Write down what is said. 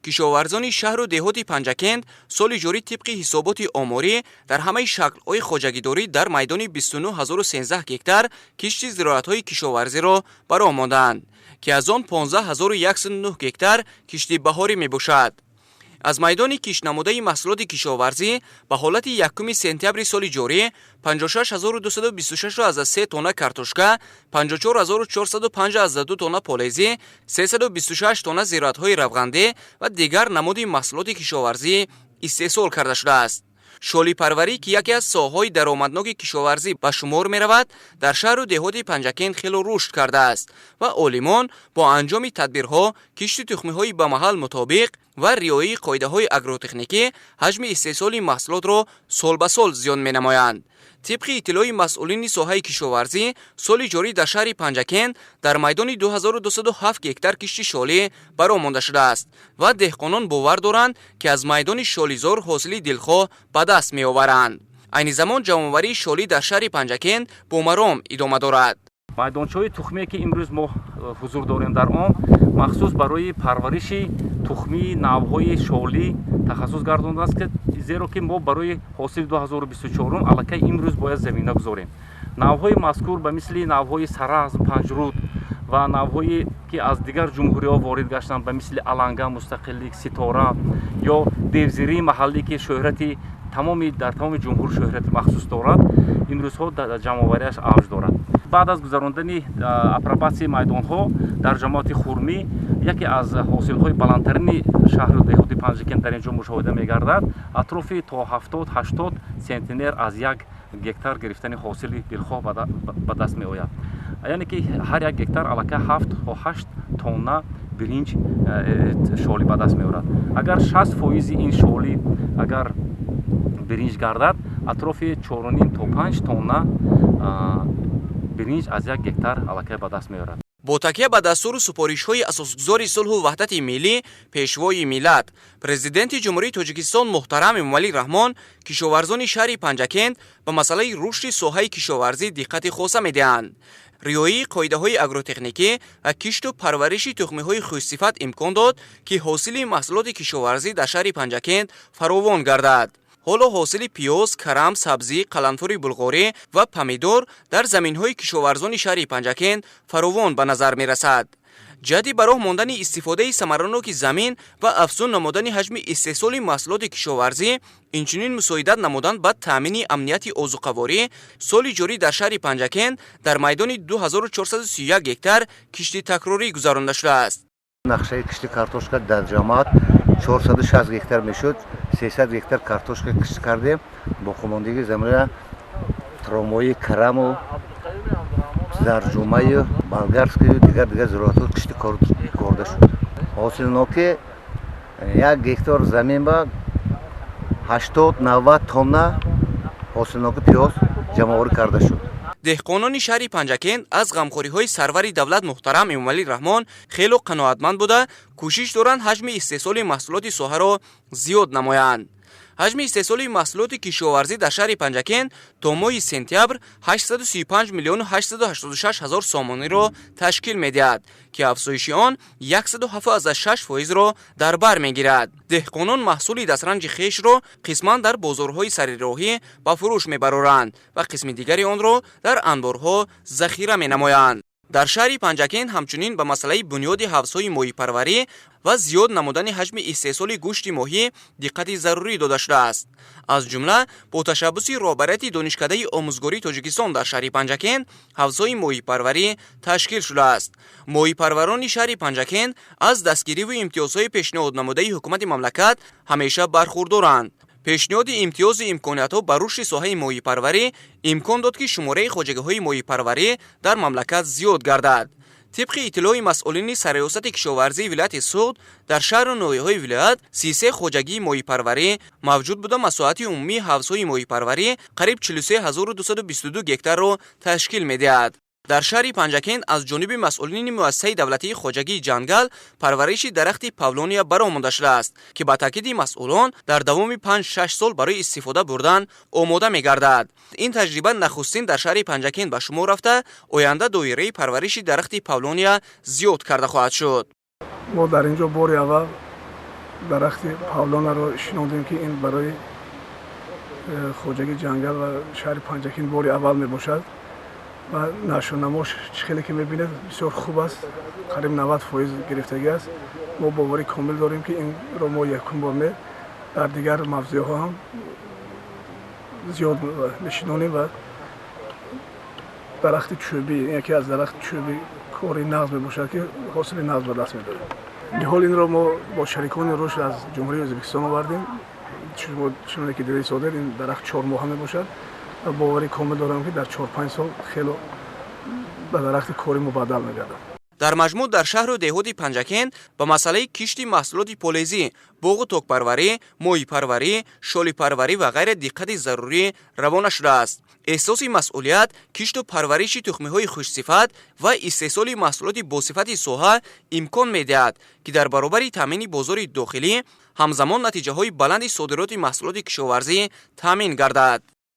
кишоварзони шаҳру деҳоти Панҷакент соли ҷорӣ тибқи ҳисоботи оморӣ дар ҳамаи шаклҳои хоҷагидорӣ дар майдони 29013 гектар кишти зироатҳои кишоварзиро баромонданд, ки аз он 15109 гектар кишти баҳорӣ мебошад. аз майдони киштнамудаи маҳсулоти кишоварзӣ ба ҳолати 1 сентябри соли ҷорӣ 56226 тонна картошка, 54452 тонна полезӣ, 326 тонна зироатҳои равғандӣ ва дигар намуди маҳсулоти кишоварзӣ истеҳсол карда шудааст. шолипарварӣ, ки яке аз соҳаҳои даромадноки кишоварзӣ ба шумор меравад, дар шаҳру деҳоти Панҷакент хело рушд кардааст ва олимон бо анҷоми тадбирҳо, кишти тухмиҳои ба маҳал мутобиқ ва риояи қоидаҳои агротехникӣ ҳаҷми истеҳсоли маҳсулотро сол ба сол зиёд менамоянд. тибқи иттилои масъулини соҳаи кишоварзӣ, соли ҷорӣ дар шаҳри Панҷакент дар майдони 2207 гектар кишти шолӣ баромонда шудааст ва деҳқонон бовар доранд, ки аз майдони шолизор ҳосили дилхоҳ ба даст меоваранд. айни замон ҷамъоварии шолӣ дар шаҳри Панҷакент бо маром идома дорад. майдончаҳои тухмие ки имрӯз мо ҳузур дорем дар он махсус барои парвариши тухмии навъҳои шолӣ тахассус гардондааст, ки зеро ки мо барои ҳосили 2024 аллакай имрӯз бояд замина гузорем. навъҳои мазкур ба мисли навъҳои саразм, панҷруд ва навъҳое ки аз дигар ҷумҳуриҳо ворид гаштанд ба мисли аланга, мустақиллик, ситора ё девзирии маҳаллӣ ки шӯҳрати дар тамоми ҷумҳур шӯҳрати махсус дорад, имрӯзҳо ҷамъовариаш авҷ дорад. баъд аз гузарондани апробатсияи майдонҳо дар ҷамоати Хурмӣ, яке аз ҳосилҳои баландтарини шаҳру деҳоти Панҷакент дар инҷо мушоҳида мегардад, атрофи то 70-80 сентинер аз як гектар гирифтани ҳосили дилхоҳ ба даст меояд. яъне ки ҳар як гектар аллакай 7-8 тонна биринҷ шолӣ ба даст меорад. агар 60% ин шолӣ агар биринҷ гардад, атрофи 4.5 тонна биринҷ аз як гектар аллакай ба даст меорад. бо такя ба дастуру супоришҳои асосгузори сулҳу ваҳдати миллӣ, пешвои миллат, президенти ҷумҳурии Тоҷикистон муҳтарам Эмомалӣ Раҳмон кишоварзони шаҳри Панҷакент ба масъалаи рушди соҳаи кишоварзӣ диққати хоса медиҳанд. риояи қоидаҳои агротехникӣ ва кишту парвариши тухмиҳои хушсифат имкон дод, ки ҳосили маҳсулоти кишоварзӣ дар шаҳри Панҷакент фаровон гардад. ҳоло ҳосили пиёз, карам, сабзӣ, қаламфури булғорӣ ва помидор дар заминҳои кишоварзони шаҳри Панҷакент фаровон ба назар мерасад. ҷаҳди ба роҳ мондани истифодаи самараноки замин ва афзун намудани ҳаҷми истеҳсоли маҳсулоти кишоварзӣ, инчунин мусоидат намудан ба таъмини амнияти озуқаворӣ, соли ҷорӣ дар шаҳри Панҷакент дар майдони 2431 гектар кишти такрорӣ гузаронда шудааст. нақшаи кишти картошка дар ҷамоат 460 гектар мешуд. 300 гектар картошка кишт кардем. бо хумондагии замина тромои караму зарҷумаю болгарскую дигар зироатҳо кишти корда шуд. ҳосилноки 1 гектар замин ба 80-90 тонна ҳосилноки пиёз ҷамъоварӣ карда шуд. деҳқонони шаҳри Панҷакент аз ғамхориҳои сарвари давлат муҳтарам Эмомалӣ Раҳмон хело қаноатманд буда, кӯшиш доранд ҳаҷми истеҳсоли маҳсулоти соҳаро зиёд намоянд. ҳаҷми истеҳсоли маҳсулоти кишоварзӣ дар шаҳри Панҷакент то моҳи сентябр 835 миллиону 886 ҳазор сомониро ташкил медиҳад, ки афзоиши он 107.6%-ро дар бар мегирад. деҳқонон маҳсули дастранҷи хешро қисман дар бозорҳои сарироҳӣ ба фурӯш мебароранд ва қисми дигари онро дар анборҳо захира менамоянд. дар шаҳри Панҷакент ҳамчунин ба масъалаи бунёди ҳавзҳои моҳипарварӣ ва зиёд намудани ҳаҷми истеҳсоли гӯшти моҳӣ диққати зарурӣ дода шудааст. аз ҷумла бо ташаббуси роҳбарияти донишкадаи омӯзгории Тоҷикистон дар шаҳри Панҷакент ҳавзҳои моҳипарварӣ ташкил шудааст. моҳипарварони шаҳри Панҷакент аз дастгириву имтиёзҳои пешниҳод намудаи ҳукумати мамлакат ҳамеша бархурдоранд. пешниҳоди имтиёзи имкониятҳо ба рушди соҳаи моҳипарварӣ имкон дод, ки шумораи хоҷагиҳои моҳипарварӣ дар мамлакат зиёд гардад. тибқи иттилои масъулини сарриёсати кишоварзии вилояти Суғд, дар шаҳру ноҳияҳои вилоят 33 хоҷагии моҳипарварӣ мавҷуд буда, масоҳати умумии ҳавзҳои моҳипарварӣ қариб 43222 гектарро ташкил медиҳад. дар шаҳри Панҷакент аз ҷониби масъулини муассисаи давлатии хоҷагии ҷангал парвариши дарахти павлония баромонда шудааст, ки ба таъкиди масъулон дар давоми 5-6 сол барои истифода бурдан омода мегардад. ин таҷриба нахустин дар шаҳри Панҷакент ба шумор рафта, оянда доираи парвариши дарахти павлония зиёд карда хоҳад шуд. мо дар инҷо бори аввал درخت پاولان رو شنیدیم که این برای خوجگی جنگل و شهر پنجکین باری اول می باشد و نشو نماش خیلی که میبینید بسیار خوب است. قریب 90% گرفتگی است. ما باوری کامل داریم که این رو ما یکم بار در دیگر موضوع ها هم زیاد میشنونیم و درخت چوبی یکی از درخت چوبی کاری نغز می باشد که حاصل نغز به دست می‌دهد. حال این را ما با شریکان رشد از جمهوری ازبکستان آوردیم. چون که دیدی صادر این درخت 4 ماه می باشد و باوری کامل دارم که در 4-5 سال خیلی به درخت کاری مبادل می‌گردد. در مجموع در شهر و دهات پنجکین به مسئله کشت محصولات پولیزی، بوق و توک پروری، موی پروری، شالی پروری و غیر دقت ضروری روانه شده است. احساس مسئولیت، کشت و پرورش تخم‌های خوش صفت و استحصال محصولات با صفت سوها امکان می‌دهد که در برابر تامین بازار داخلی همزمان نتیجه‌های بلند صادرات محصولات کشاورزی تامین گردد.